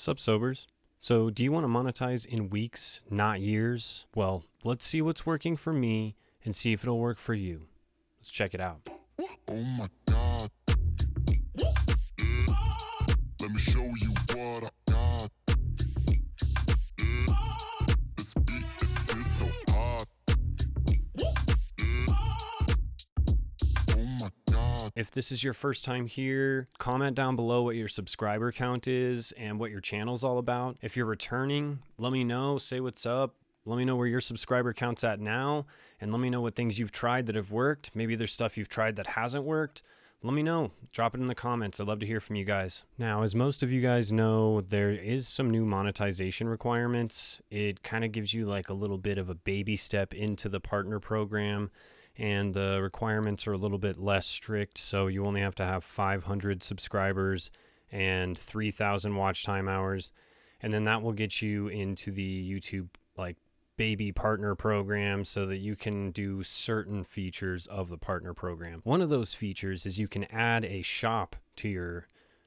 Sup, sobers? So, do you want to monetize in weeks, not years? Well, let's see what's working for me and see if it'll work for you. Let's check it out. Oh my God. Let me show you what I got. This beat is so hot. Oh my God. If this is your first time here, comment down below what your subscriber count is and what your channel's all about. If you're returning, let me know, say what's up. Let me know where your subscriber count's at now, and let me know what things you've tried that have worked. Maybe there's stuff you've tried that hasn't worked. Let me know. Drop it in the comments. I'd love to hear from you guys. Now, as most of you guys know, there is some new monetization requirements. It kind of gives you like a little bit of a baby step into the partner program, and the requirements are a little bit less strict. So you only have to have 500 subscribers and 3,000 watch time hours. And then that will get you into the YouTube like baby partner program so that you can do certain features of the partner program. One of those features is you can add a shop to your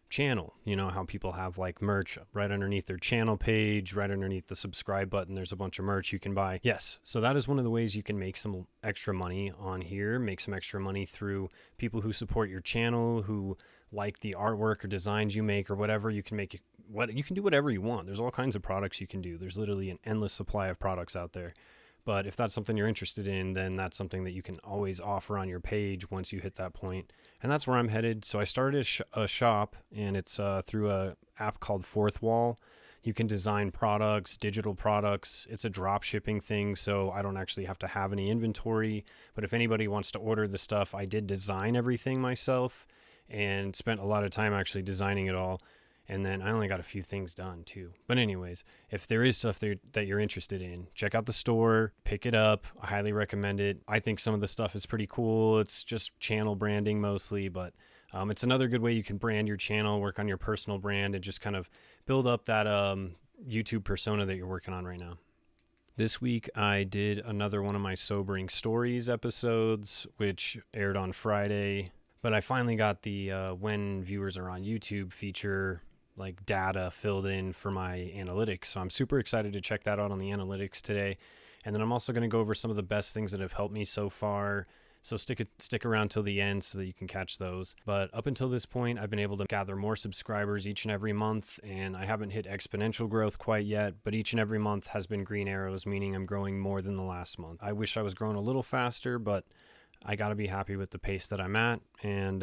channel. You know how people have like merch right underneath their channel page, right underneath the subscribe button, there's a bunch of merch you can buy. Yes, so that is one of the ways you can make some extra money on here, make some extra money through people who support your channel, who like the artwork or designs you make or whatever. You can make it, you can do whatever you want. There's all kinds of products you can do. There's literally an endless supply of products out there. But if that's something you're interested in, then that's something that you can always offer on your page once you hit that point. And that's where I'm headed. So I started a shop, and it's through a app called Fourth Wall. You can design products, digital products. It's a drop shipping thing, so I don't actually have to have any inventory. But if anybody wants to order the stuff, I did design everything myself and spent a lot of time actually designing it all. And then I only got a few things done too. But anyways, if there is stuff that you're interested in, check out the store, pick it up. I highly recommend it. I think some of the stuff is pretty cool. It's just channel branding mostly, but it's another good way you can brand your channel, work on your personal brand, and just kind of build up that YouTube persona that you're working on right now. This week, I did another one of my Sobering Stories episodes, which aired on Friday. But I finally got the when viewers are on YouTube feature like data filled in for my analytics. So I'm super excited to check that out on the analytics today. And then I'm also going to go over some of the best things that have helped me so far. So stick around till the end so that you can catch those. But up until this point, I've been able to gather more subscribers each and every month, and I haven't hit exponential growth quite yet, but each and every month has been green arrows, meaning I'm growing more than the last month. I wish I was growing a little faster, but I got to be happy with the pace that I'm at. And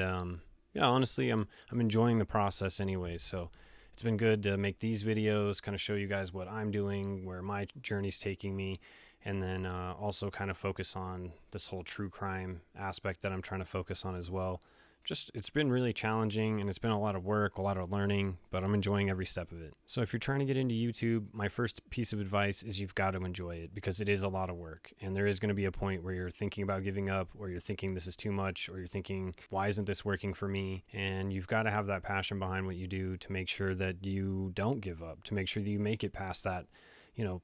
yeah, honestly, I'm enjoying the process anyways. So it's been good to make these videos, kind of show you guys what I'm doing, where my journey's taking me, and then also kind of focus on this whole true crime aspect that I'm trying to focus on as well. Just, it's been really challenging, and it's been a lot of work, a lot of learning, but I'm enjoying every step of it. So if you're trying to get into YouTube, my first piece of advice is you've got to enjoy it, because it is a lot of work. And there is going to be a point where you're thinking about giving up, or you're thinking this is too much, or you're thinking, why isn't this working for me? And you've got to have that passion behind what you do to make sure that you don't give up, to make sure that you make it past that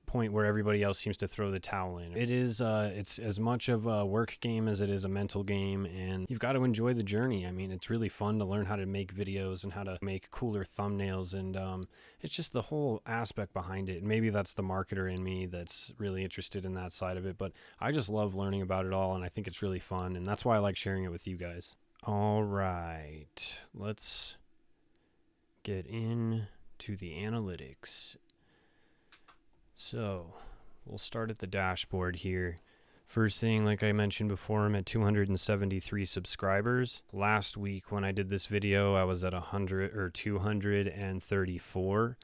point where everybody else seems to throw the towel in. It is, it's as much of a work game as it is a mental game, and you've got to enjoy the journey. I mean, it's really fun to learn how to make videos and how to make cooler thumbnails, and it's just the whole aspect behind it. And maybe that's the marketer in me that's really interested in that side of it, but I just love learning about it all, and I think it's really fun, and that's why I like sharing it with you guys. All right, let's get into the analytics. So we'll start at the dashboard here. First thing, like I mentioned before, I'm at 273 subscribers. Last week when I did this video, I was at 234.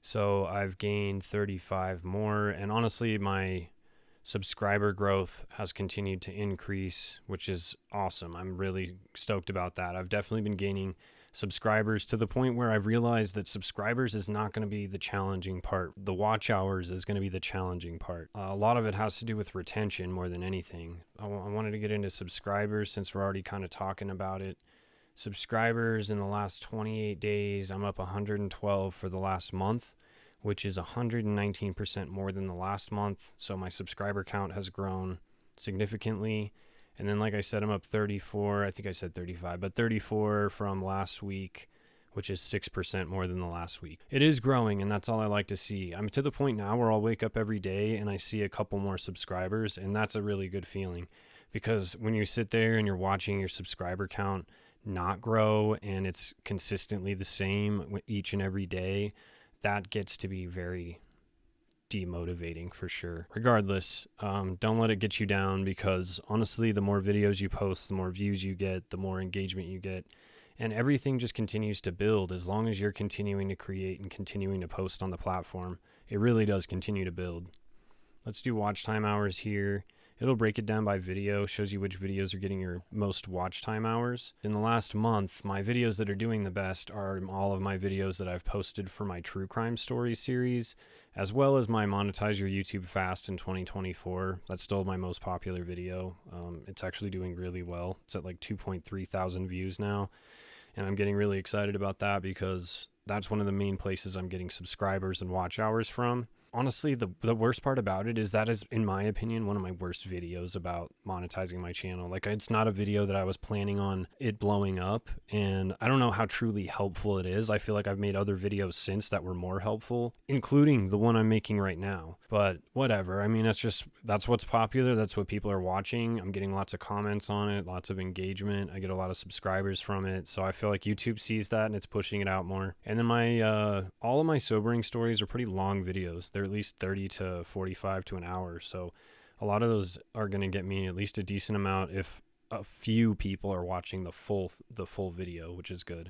So I've gained 35 more. And honestly, my subscriber growth has continued to increase, which is awesome. I'm really stoked about that. I've definitely been gaining subscribers to the point where I've realized that subscribers is not going to be the challenging part. The watch hours is going to be the challenging part. A lot of it has to do with retention more than anything. I wanted to get into subscribers since we're already kind of talking about it. Subscribers in the last 28 days, I'm up 112 for the last month, which is 119% more than the last month. So my subscriber count has grown significantly. And then, like I said, I'm up 34. I think I said 35, but 34 from last week, which is 6% more than the last week. It is growing, and that's all I like to see. I'm to the point now where I'll wake up every day and I see a couple more subscribers, and that's a really good feeling, because when you sit there and you're watching your subscriber count not grow and it's consistently the same each and every day, that gets to be very demotivating for sure. Regardless, don't let it get you down, because honestly, the more videos you post, the more views you get, the more engagement you get, and everything just continues to build. As long as you're continuing to create and continuing to post on the platform, it really does continue to build. Let's do watch time hours here. It'll break it down by video, shows you which videos are getting your most watch time hours. In the last month, my videos that are doing the best are all of my videos that I've posted for my True Crime Stories series, as well as my Monetize Your YouTube Fast in 2024. That's still my most popular video. It's actually doing really well. It's at like 2.3 thousand views now, and I'm getting really excited about that because that's one of the main places I'm getting subscribers and watch hours from. Honestly, the worst part about it is that is, in my opinion, one of my worst videos about monetizing my channel. Like, it's not a video that I was planning on it blowing up, and I don't know how truly helpful it is. I feel like I've made other videos since that were more helpful, including the one I'm making right now. But whatever. I mean, that's what's popular. That's what people are watching. I'm getting lots of comments on it, lots of engagement. I get a lot of subscribers from it. So I feel like YouTube sees that and it's pushing it out more. And then all of my sobering stories are pretty long videos. They're at least 30 to 45 to an hour. So a lot of those are going to get me at least a decent amount if a few people are watching the full video, which is good.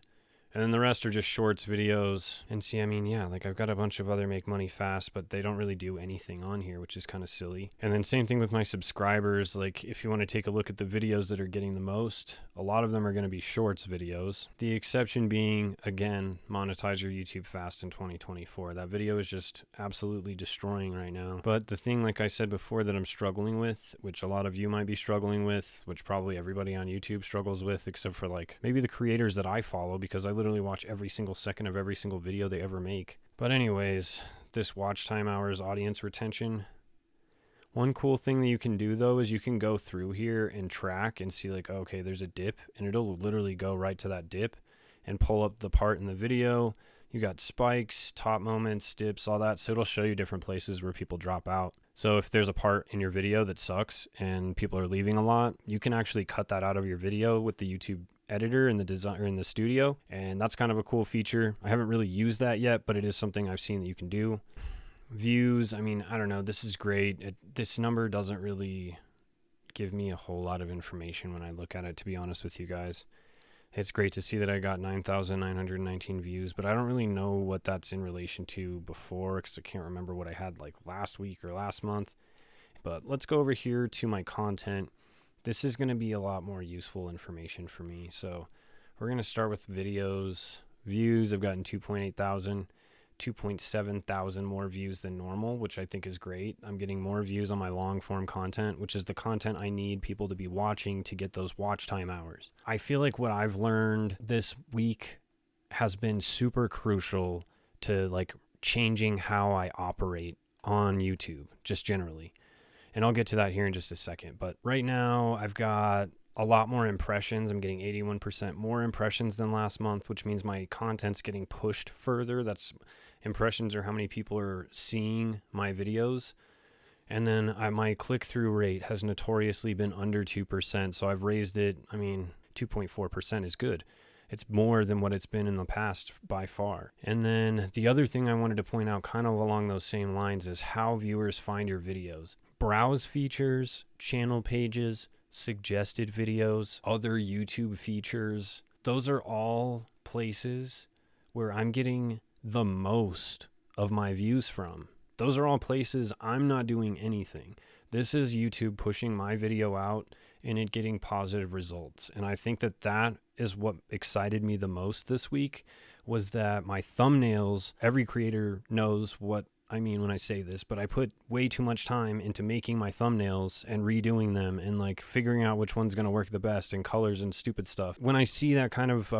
And then the rest are just shorts videos. And see, I mean, yeah, like I've got a bunch of other make money fast, but they don't really do anything on here, which is kind of silly. And then same thing with my subscribers. Like, if you want to take a look at the videos that are getting the most, a lot of them are going to be shorts videos. The exception being, again, Monetize Your YouTube Fast in 2024. That video is just absolutely destroying right now. But the thing, like I said before, that I'm struggling with, which a lot of you might be struggling with, which probably everybody on YouTube struggles with, except for like maybe the creators that I follow, because I literally watch every single second of every single video they ever make. But anyways, this watch time hours, audience retention. One cool thing that you can do though is you can go through here and track and see like, okay, there's a dip, and it'll literally go right to that dip and pull up the part in the video. You got spikes, top moments, dips, all that. So it'll show you different places where people drop out. So if there's a part in your video that sucks and people are leaving a lot, you can actually cut that out of your video with the YouTube editor in the design or in the studio, and that's kind of a cool feature. I haven't really used that yet, but it is something I've seen that you can do. Views, I mean, I don't know, this is great. This number doesn't really give me a whole lot of information when I look at it, to be honest with you guys. It's great to see that I got 9,919 views, but I don't really know what that's in relation to before, because I can't remember what I had like last week or last month. But let's go over here to my content. This is going to be a lot more useful information for me. So we're going to start with videos. Views, I've gotten 2.8 thousand, 2.7 thousand more views than normal, which I think is great. I'm getting more views on my long form content, which is the content I need people to be watching to get those watch time hours. I feel like what I've learned this week has been super crucial to like changing how I operate on YouTube, just generally. And I'll get to that here in just a second. But right now I've got a lot more impressions. I'm getting 81% more impressions than last month, which means my content's getting pushed further. That's impressions are how many people are seeing my videos. And then my click-through rate has notoriously been under 2%. So I've raised it. I mean, 2.4% is good. It's more than what it's been in the past by far. And then the other thing I wanted to point out kind of along those same lines is how viewers find your videos. Browse features, channel pages, suggested videos, other YouTube features. Those are all places where I'm getting the most of my views from. Those are all places I'm not doing anything. This is YouTube pushing my video out and it getting positive results. And I think that that is what excited me the most this week, was that my thumbnails, every creator knows what I mean when I say this, but I put way too much time into making my thumbnails and redoing them and like figuring out which one's going to work the best and colors and stupid stuff. When I see that kind of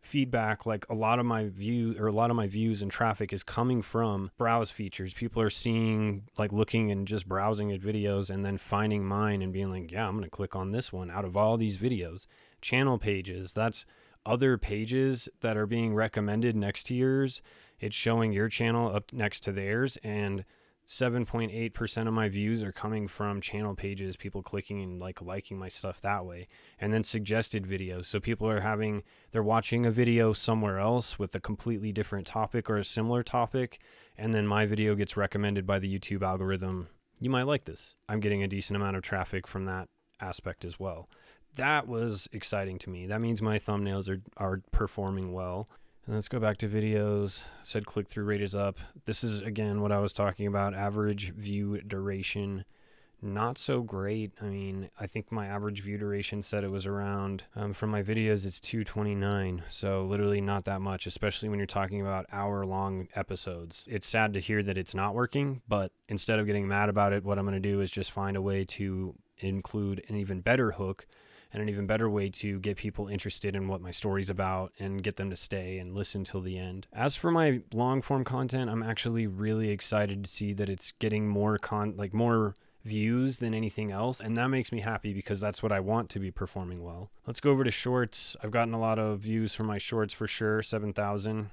feedback, like a lot of my views and traffic is coming from browse features. People are seeing, like looking and just browsing at videos and then finding mine and being like, yeah, I'm going to click on this one out of all these videos. Channel pages, that's other pages that are being recommended next to yours, it's showing your channel up next to theirs, and 7.8% of my views are coming from channel pages, people clicking and liking my stuff that way. And then suggested videos. So people they're watching a video somewhere else with a completely different topic or a similar topic, and then my video gets recommended by the YouTube algorithm. You might like this. I'm getting a decent amount of traffic from that aspect as well. That was exciting to me. That means my thumbnails are performing well. And let's go back to videos. Said click-through rate is up. This is, again, what I was talking about. Average view duration, not so great. I mean, I think my average view duration said it was around, from my videos, it's 229. So literally not that much, especially when you're talking about hour-long episodes. It's sad to hear that it's not working, but instead of getting mad about it, what I'm going to do is just find a way to include an even better hook and an even better way to get people interested in what my story's about and get them to stay and listen till the end. As for my long form content, I'm actually really excited to see that it's getting more more views than anything else, and that makes me happy because that's what I want to be performing well. Let's go over to shorts. I've gotten a lot of views from my shorts for sure, 7,000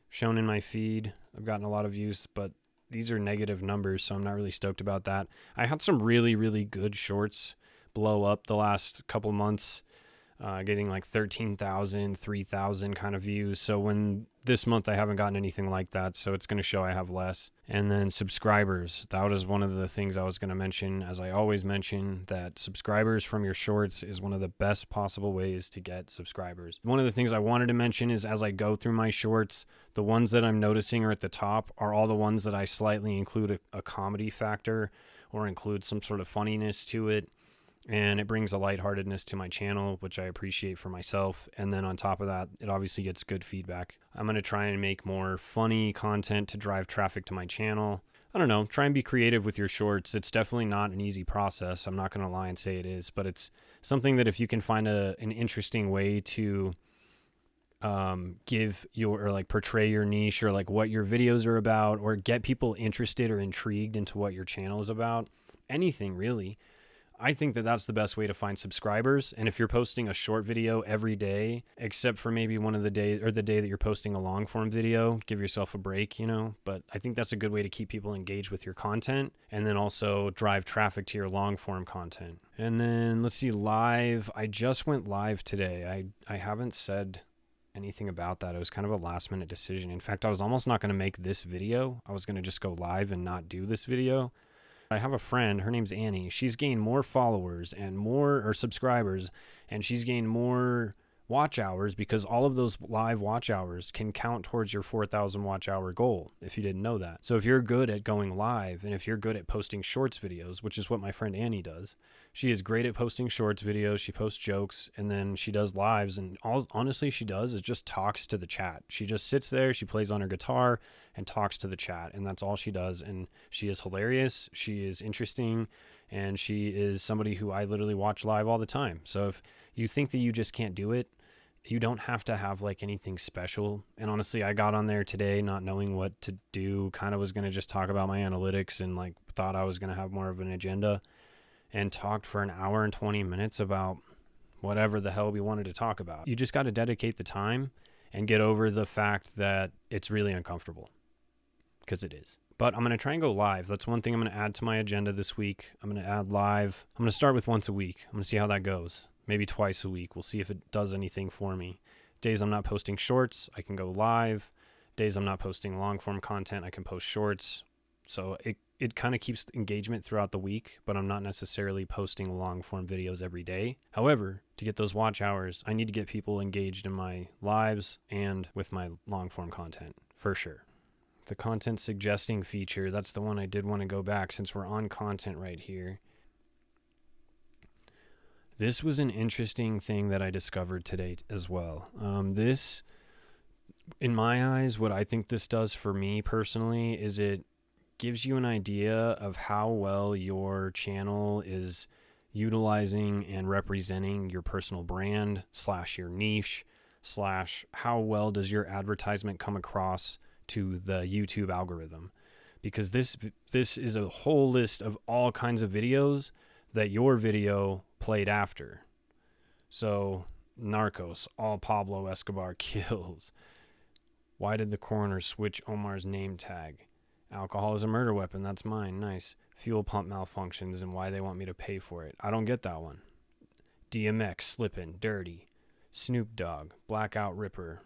shown in my feed. I've gotten a lot of views, but these are negative numbers, so I'm not really stoked about that. I had some really, really good shorts blow up the last couple months, getting 13,000, 3,000 kind of views. So when this month I haven't gotten anything like that, so it's going to show I have less. And then subscribers. That was one of the things I was going to mention, as I always mention, that subscribers from your shorts is one of the best possible ways to get subscribers. One of the things I wanted to mention is as I go through my shorts, the ones that I'm noticing are at the top are all the ones that I slightly include a comedy factor or include some sort of funniness to it. And it brings a lightheartedness to my channel, which I appreciate for myself. And then on top of that, it obviously gets good feedback. I'm going to try and make more funny content to drive traffic to my channel. I don't know, try and be creative with your shorts. It's definitely not an easy process. I'm not going to lie and say it is, but it's something that if you can find an interesting way to give your, or portray your niche, or what your videos are about, or get people interested or intrigued into what your channel is about, anything really, I think that that's the best way to find subscribers. And if you're posting a short video every day, except for maybe one of the days or the day that you're posting a long form video, give yourself a break, but I think that's a good way to keep people engaged with your content and then also drive traffic to your long form content. And then let's see, live. I just went live today. I haven't said anything about that. It was kind of a last minute decision. In fact, I was almost not going to make this video. I was going to just go live and not do this video. I have a friend, her name's Annie. She's gained more followers and more subscribers, and she's gained more watch hours because all of those live watch hours can count towards your 4,000 watch hour goal, if you didn't know that. So if you're good at going live and if you're good at posting shorts videos, which is what my friend Annie does, she is great at posting shorts videos. She posts jokes and then she does lives, and all honestly she does is just talks to the chat. She just sits there, she plays on her guitar and talks to the chat, and that's all she does. And she is hilarious, she is interesting, and she is somebody who I literally watch live all the time. So if you think that you just can't do it, you don't have to have anything special. And honestly, I got on there today not knowing what to do, kind of was going to just talk about my analytics and thought I was going to have more of an agenda, and talked for an hour and 20 minutes about whatever the hell we wanted to talk about. You just got to dedicate the time and get over the fact that it's really uncomfortable, because it is. But I'm going to try and go live. That's one thing I'm going to add to my agenda this week. I'm going to add live. I'm going to start with once a week. I'm going to see how that goes. Maybe twice a week. We'll see if it does anything for me. Days I'm not posting shorts, I can go live. Days I'm not posting long form content, I can post shorts. So it kind of keeps engagement throughout the week, but I'm not necessarily posting long form videos every day. However, to get those watch hours, I need to get people engaged in my lives and with my long form content for sure. The content suggesting feature, that's the one I did want to go back since we're on content right here. This was an interesting thing that I discovered today as well. This, in my eyes, what I think this does for me personally is it gives you an idea of how well your channel is utilizing and representing your personal brand / your niche / how well does your advertisement come across to the YouTube algorithm. Because this is a whole list of all kinds of videos that your video played after. So Narcos, all Pablo Escobar kills. Why did the coroner switch Omar's name tag? Alcohol is a murder weapon. That's mine. Nice. Fuel pump malfunctions and why they want me to pay for it. I don't get that one. DMX, Slippin', Dirty. Snoop Dogg, Blackout Ripper.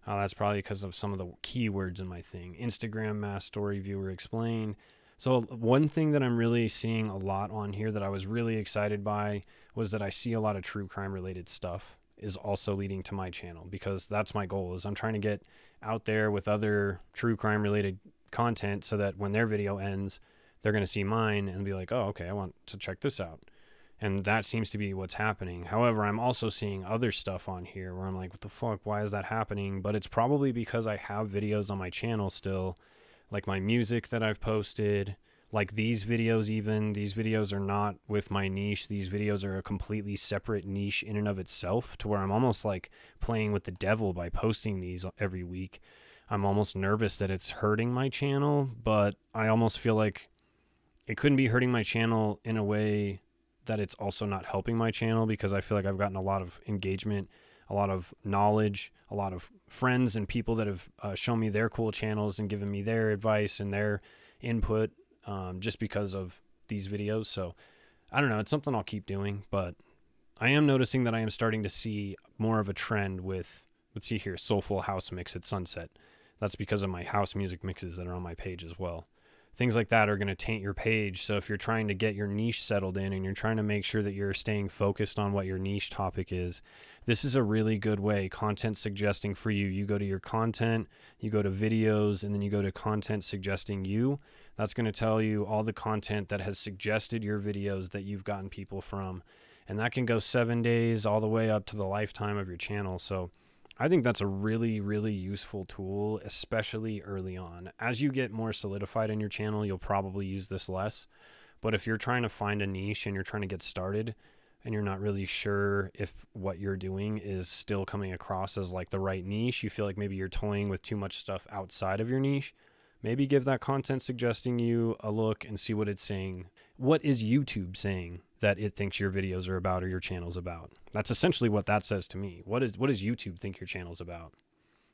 Oh, that's probably because of some of the keywords in my thing. Instagram mass story viewer explained. So one thing that I'm really seeing a lot on here that I was really excited by was that I see a lot of true crime related stuff is also leading to my channel, because that's my goal. Is I'm trying to get out there with other true crime related content so that when their video ends, they're going to see mine and be like, oh, okay, I want to check this out. And that seems to be what's happening. However, I'm also seeing other stuff on here where I'm like, what the fuck? Why is that happening? But it's probably because I have videos on my channel still, like my music that I've posted, like these videos even. These videos are not with my niche. These videos are a completely separate niche in and of itself, to where I'm almost like playing with the devil by posting these every week. I'm almost nervous that it's hurting my channel, but I almost feel like it couldn't be hurting my channel in a way that it's also not helping my channel, because I feel like I've gotten a lot of engagement, a lot of knowledge, a lot of friends and people that have shown me their cool channels and given me their advice and their input just because of these videos. So I don't know, it's something I'll keep doing, but I am noticing that I am starting to see more of a trend with, let's see here, Soulful House Mix at Sunset. That's because of my house music mixes that are on my page as well. Things like that are going to taint your page. So if you're trying to get your niche settled in and you're trying to make sure that you're staying focused on what your niche topic is, this is a really good way. Content suggesting for you. You go to your content, you go to videos, and then you go to content suggesting you. That's going to tell you all the content that has suggested your videos that you've gotten people from. And that can go 7 days all the way up to the lifetime of your channel. So I think that's a really, really useful tool, especially early on. As you get more solidified in your channel, you'll probably use this less. But if you're trying to find a niche and you're trying to get started and you're not really sure if what you're doing is still coming across as like the right niche, you feel like maybe you're toying with too much stuff outside of your niche, maybe give that content suggesting you a look and see what it's saying. What is YouTube saying that it thinks your videos are about or your channel's about? That's essentially what that says to me. What does YouTube think your channel's about?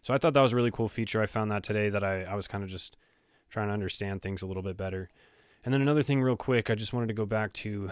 So I thought that was a really cool feature. I found that today, that I was kind of just trying to understand things a little bit better. And then another thing real quick, I just wanted to go back to,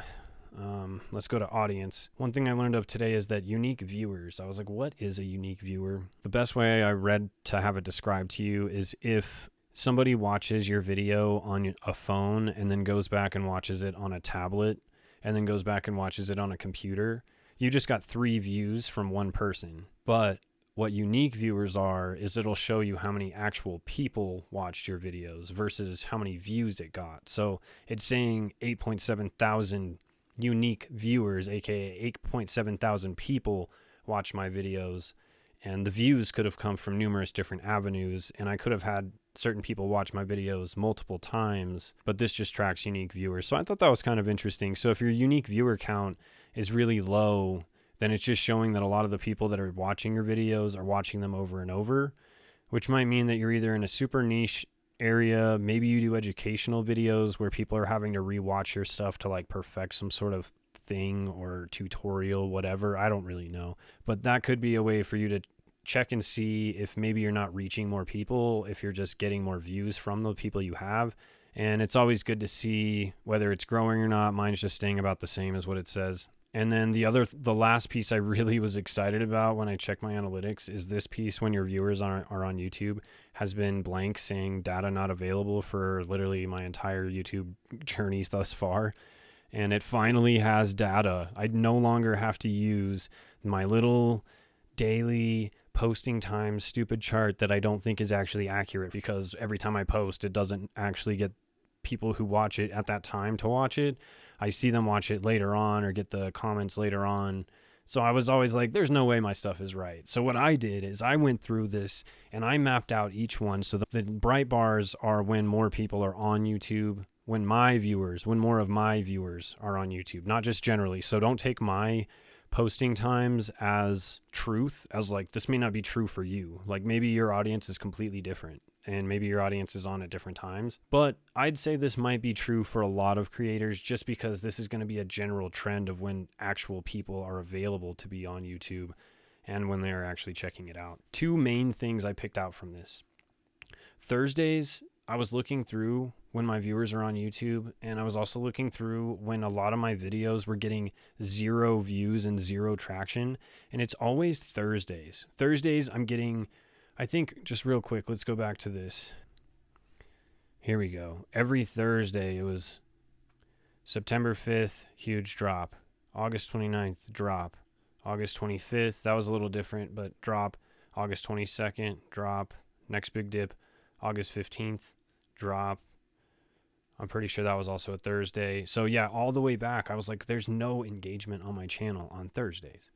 let's go to audience. One thing I learned of today is that unique viewers. I was like, what is a unique viewer? The best way I read to have it described to you is if somebody watches your video on a phone and then goes back and watches it on a tablet and then goes back and watches it on a computer, you just got 3 views from one person. But what unique viewers are is it'll show you how many actual people watched your videos versus how many views it got. So it's saying 8.7 thousand unique viewers, aka 8.7 thousand people watched my videos, and the views could have come from numerous different avenues, and I could have had certain people watch my videos multiple times, but this just tracks unique viewers. So I thought that was kind of interesting. So if your unique viewer count is really low, then it's just showing that a lot of the people that are watching your videos are watching them over and over, which might mean that you're either in a super niche area, maybe you do educational videos where people are having to rewatch your stuff to like perfect some sort of thing or tutorial, whatever. I don't really know, but that could be a way for you to check and see if maybe you're not reaching more people, if you're just getting more views from the people you have. And it's always good to see whether it's growing or not. Mine's just staying about the same as what it says. And then the last piece I really was excited about when I checked my analytics is this piece when your viewers are on YouTube has been blank, saying data not available for literally my entire YouTube journeys thus far. And it finally has data. I no longer have to use my little daily posting time stupid chart that I don't think is actually accurate, because every time I post, it doesn't actually get people who watch it at that time to watch it. I see them watch it later on or get the comments later on. So I was always like, there's no way my stuff is right. So what I did is I went through this and I mapped out each one. So the bright bars are when more people are on YouTube, when more of my viewers are on YouTube, not just generally. So don't take my posting times as truth, as like this may not be true for you. Like maybe your audience is completely different and maybe your audience is on at different times. But I'd say this might be true for a lot of creators just because this is going to be a general trend of when actual people are available to be on YouTube and when they're actually checking it out. Two main things I picked out from this. Thursdays, I was looking through when my viewers are on YouTube, and I was also looking through when a lot of my videos were getting 0 views and 0 traction, and it's always Thursdays. Thursdays, I'm getting, I think, just real quick, let's go back to this. Here we go. Every Thursday, it was September 5th, huge drop. August 29th, drop. August 25th, that was a little different, but drop. August 22nd, drop. Next big dip. August 15th, drop. I'm pretty sure that was also a Thursday. So yeah, all the way back, I was like, there's no engagement on my channel on Thursdays.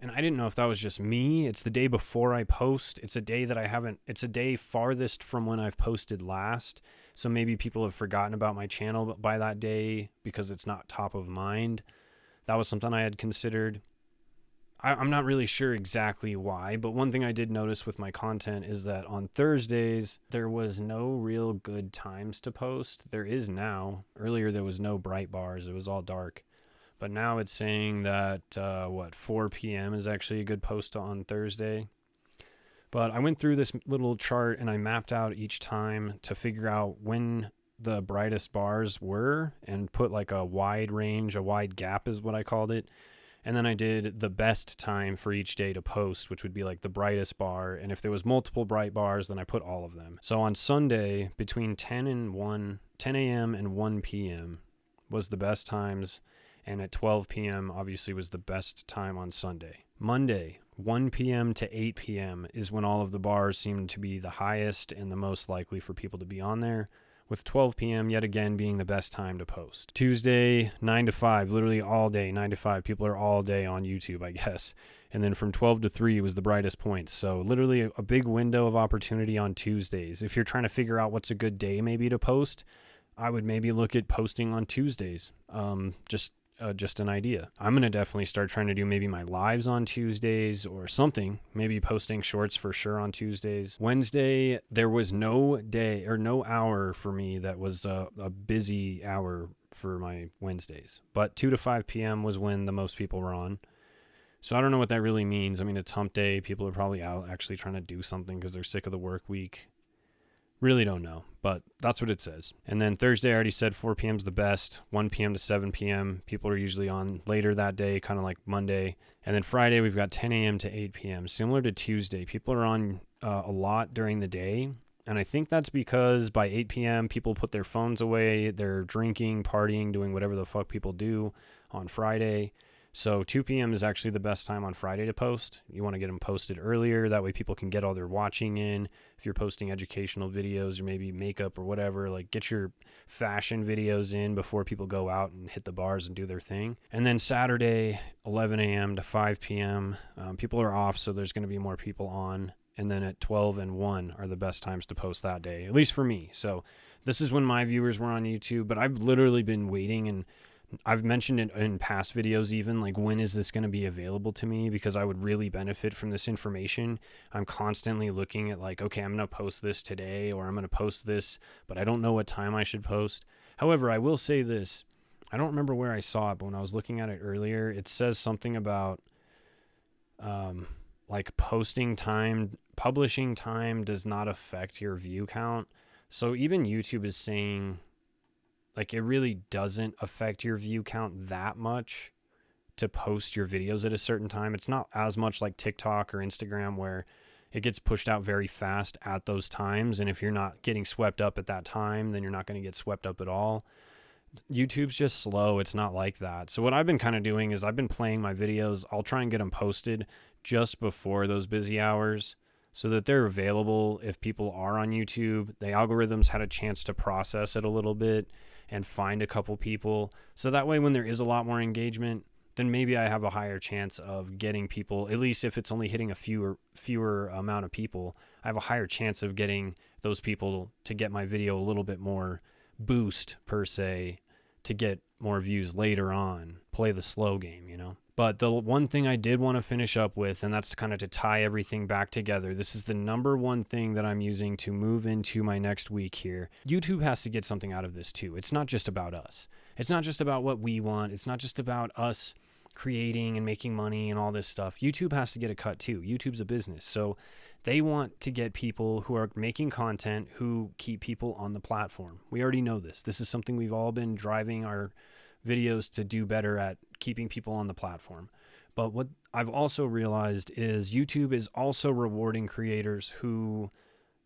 And I didn't know if that was just me. It's the day before I post. It's a day that it's a day farthest from when I've posted last. So maybe people have forgotten about my channel by that day because it's not top of mind. That was something I had considered. I'm not really sure exactly why, but one thing I did notice with my content is that on Thursdays, there was no real good times to post. There is now. Earlier, there was no bright bars. It was all dark. But now it's saying that, 4 p.m. is actually a good post on Thursday. But I went through this little chart and I mapped out each time to figure out when the brightest bars were and put like a wide range, a wide gap is what I called it. And then I did the best time for each day to post, which would be like the brightest bar. And if there was multiple bright bars, then I put all of them. So on Sunday, between 10 a.m. and 1 p.m. was the best times. And at 12 p.m. obviously was the best time on Sunday. Monday, 1 p.m. to 8 p.m. is when all of the bars seemed to be the highest and the most likely for people to be on there, with 12 p.m. yet again being the best time to post. Tuesday, 9 to 5, literally all day, 9 to 5. People are all day on YouTube, I guess. And then from 12 to 3 was the brightest point. So literally a big window of opportunity on Tuesdays. If you're trying to figure out what's a good day maybe to post, I would maybe look at posting on Tuesdays. Just an idea. I'm going to definitely start trying to do maybe my lives on Tuesdays or something, maybe posting shorts for sure on Tuesdays. Wednesday, there was no day or no hour for me that was a busy hour for my Wednesdays, but 2 to 5 p.m. was when the most people were on. So I don't know what that really means. I mean, it's hump day. People are probably out actually trying to do something because they're sick of the work week. Really don't know, but that's what it says. And then Thursday, I already said 4 p.m. is the best. 1 p.m. to 7 p.m. People are usually on later that day, kind of like Monday. And then Friday, we've got 10 a.m. to 8 p.m. Similar to Tuesday, people are on a lot during the day. And I think that's because by 8 p.m., people put their phones away. They're drinking, partying, doing whatever the fuck people do on Friday. So 2 p.m. is actually the best time on Friday to post. You want to get them posted earlier. That way people can get all their watching in. If you're posting educational videos or maybe makeup or whatever, like get your fashion videos in before people go out and hit the bars and do their thing. And then Saturday, 11 a.m. to 5 p.m., people are off, so there's going to be more people on. And then at 12 and 1 are the best times to post that day, at least for me. So this is when my viewers were on YouTube, but I've literally been waiting, and I've mentioned it in past videos even, like, when is this going to be available to me? Because I would really benefit from this information. I'm constantly looking at like, okay, I'm going to post this today, or I'm going to post this, but I don't know what time I should post. However, I will say this. I don't remember where I saw it, but when I was looking at it earlier, it says something about like publishing time does not affect your view count. So even YouTube is saying, like, it really doesn't affect your view count that much to post your videos at a certain time. It's not as much like TikTok or Instagram where it gets pushed out very fast at those times. And if you're not getting swept up at that time, then you're not going to get swept up at all. YouTube's just slow. It's not like that. So what I've been kind of doing is I've been playing my videos. I'll try and get them posted just before those busy hours so that they're available if people are on YouTube. The algorithms had a chance to process it a little bit and find a couple people. So that way when there is a lot more engagement, then maybe I have a higher chance of getting people, at least if it's only hitting a fewer amount of people, I have a higher chance of getting those people to get my video a little bit more boost per se, to get more views later on. Play the slow game, you know? But the one thing I did want to finish up with, and that's kind of to tie everything back together, this is the number one thing that I'm using to move into my next week here. YouTube has to get something out of this too. It's not just about us. It's not just about what we want. It's not just about us creating and making money and all this stuff. YouTube has to get a cut too. YouTube's a business. So they want to get people who are making content who keep people on the platform. We already know this. This is something we've all been driving our videos to do better at, keeping people on the platform. But what I've also realized is YouTube is also rewarding creators who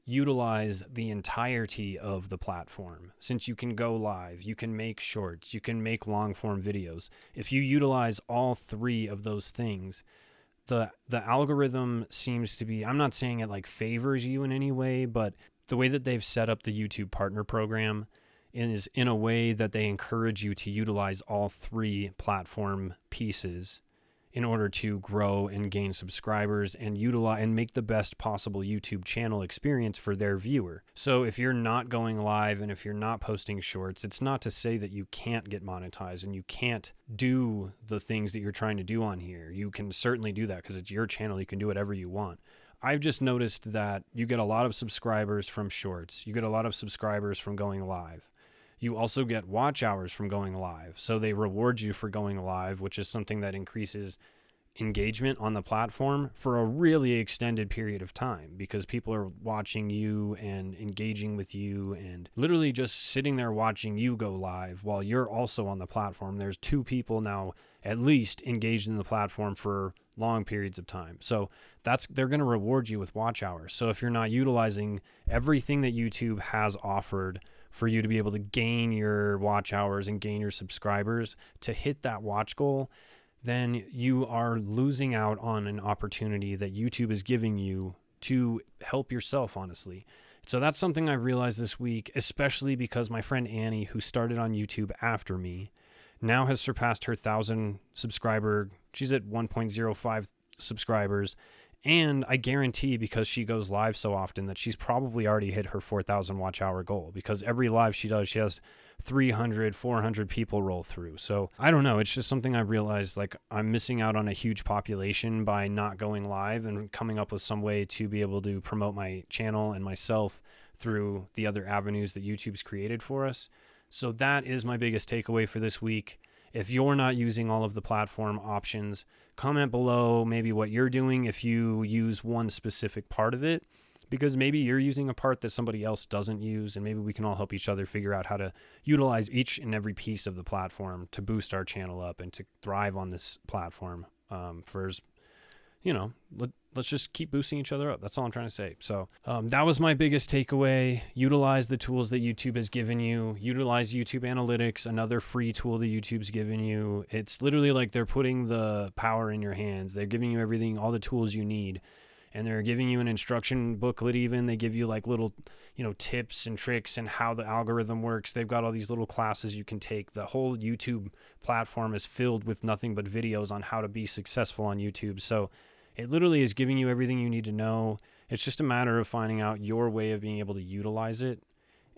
utilize the entirety of the platform. Since you can go live, you can make shorts, you can make long form videos. If you utilize all three of those things, the algorithm seems to be, I'm not saying it like favors you in any way, but the way that they've set up the YouTube partner program is in a way that they encourage you to utilize all three platform pieces in order to grow and gain subscribers and utilize and make the best possible YouTube channel experience for their viewer. So if you're not going live and if you're not posting shorts, it's not to say that you can't get monetized and you can't do the things that you're trying to do on here. You can certainly do that because it's your channel. You can do whatever you want. I've just noticed that you get a lot of subscribers from shorts. You get a lot of subscribers from going live. You also get watch hours from going live. So they reward you for going live, which is something that increases engagement on the platform for a really extended period of time because people are watching you and engaging with you and literally just sitting there watching you go live while you're also on the platform. There's two people now at least engaged in the platform for long periods of time. So they're going to reward you with watch hours. So if you're not utilizing everything that YouTube has offered for you to be able to gain your watch hours and gain your subscribers to hit that watch goal, then you are losing out on an opportunity that YouTube is giving you to help yourself, honestly. So that's something I realized this week, especially because my friend Annie, who started on YouTube after me, now has surpassed her 1,000 subscriber. She's at 1.05 subscribers. And I guarantee, because she goes live so often, that she's probably already hit her 4,000 watch hour goal, because every live she does, she has 300, 400 people roll through. So I don't know. It's just something I realized, like, I'm missing out on a huge population by not going live and coming up with some way to be able to promote my channel and myself through the other avenues that YouTube's created for us. So that is my biggest takeaway for this week. If you're not using all of the platform options, comment below maybe what you're doing if you use one specific part of it, because maybe you're using a part that somebody else doesn't use, and maybe we can all help each other figure out how to utilize each and every piece of the platform to boost our channel up and to thrive on this platform. Let's just keep boosting each other up. That's all I'm trying to say. So that was my biggest takeaway. Utilize the tools that YouTube has given you. Utilize YouTube Analytics, another free tool that YouTube's given you. It's literally like they're putting the power in your hands. They're giving you everything, all the tools you need. And they're giving you an instruction booklet even. They give you like little, tips and tricks and how the algorithm works. They've got all these little classes you can take. The whole YouTube platform is filled with nothing but videos on how to be successful on YouTube. So it literally is giving you everything you need to know. It's just a matter of finding out your way of being able to utilize it,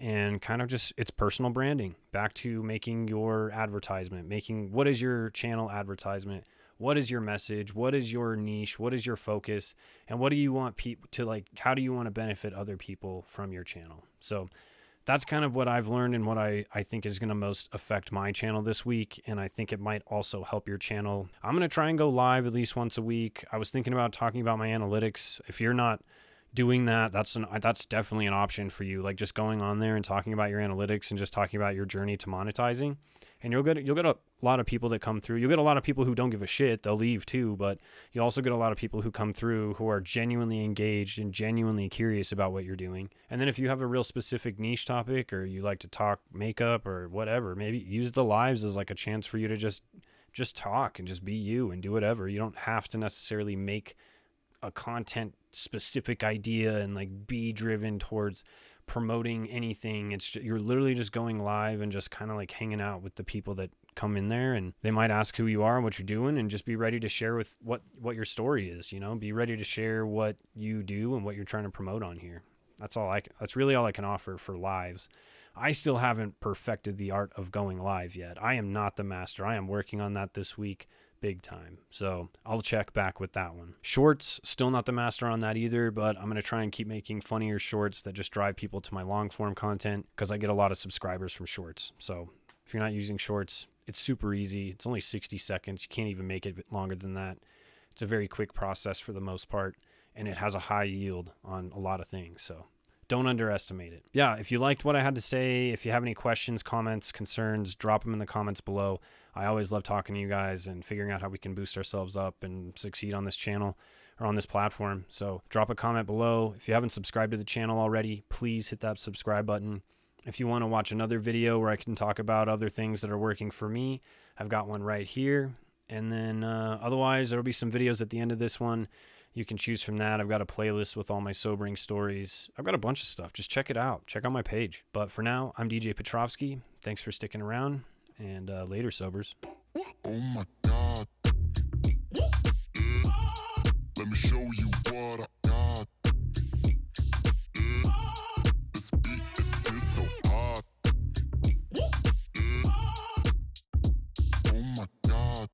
and kind of just, it's personal branding. Back to making your advertisement, what is your channel advertisement? What is your message? What is your niche? What is your focus? And what do you want people to how do you want to benefit other people from your channel? So that's kind of what I've learned and what I think is going to most affect my channel this week. And I think it might also help your channel. I'm going to try and go live at least once a week. I was thinking about talking about my analytics. If you're not doing that, that's definitely an option for you. Like just going on there and talking about your analytics and just talking about your journey to monetizing. And you'll get a lot of people that come through. You'll get a lot of people who don't give a shit. They'll leave too, but you also get a lot of people who come through who are genuinely engaged and genuinely curious about what you're doing. And then if you have a real specific niche topic, or you like to talk makeup or whatever, maybe use the lives as like a chance for you to just talk and just be you and do whatever. You don't have to necessarily make a content specific idea and like be driven towards promoting anything. You're literally just going live and just kind of like hanging out with the people that come in there, and they might ask who you are and what you're doing, and just be ready to share with what your story is. Be ready to share what you do and what you're trying to promote on here. That's really all I can offer for lives. I still haven't perfected the art of going live yet. I am not the master. I am working on that this week, big time. So I'll check back with that one. Shorts, still not the master on that either, but I'm going to try and keep making funnier shorts that just drive people to my long form content, because I get a lot of subscribers from shorts. So if you're not using shorts, it's super easy. It's only 60 seconds. You can't even make it longer than that. It's a very quick process for the most part, and it has a high yield on a lot of things. So don't underestimate it. Yeah, if you liked what I had to say, if you have any questions, comments, concerns, drop them in the comments below. I always love talking to you guys and figuring out how we can boost ourselves up and succeed on this channel or on this platform. So drop a comment below. If you haven't subscribed to the channel already, please hit that subscribe button. If you want to watch another video where I can talk about other things that are working for me, I've got one right here. And then otherwise, there'll be some videos at the end of this one. You can choose from that. I've got a playlist with all my sobering stories. I've got a bunch of stuff. Just check it out. Check out my page. But for now, I'm DJ Petrovsky. Thanks for sticking around, and later, sobers. Oh my God. Let me show you what I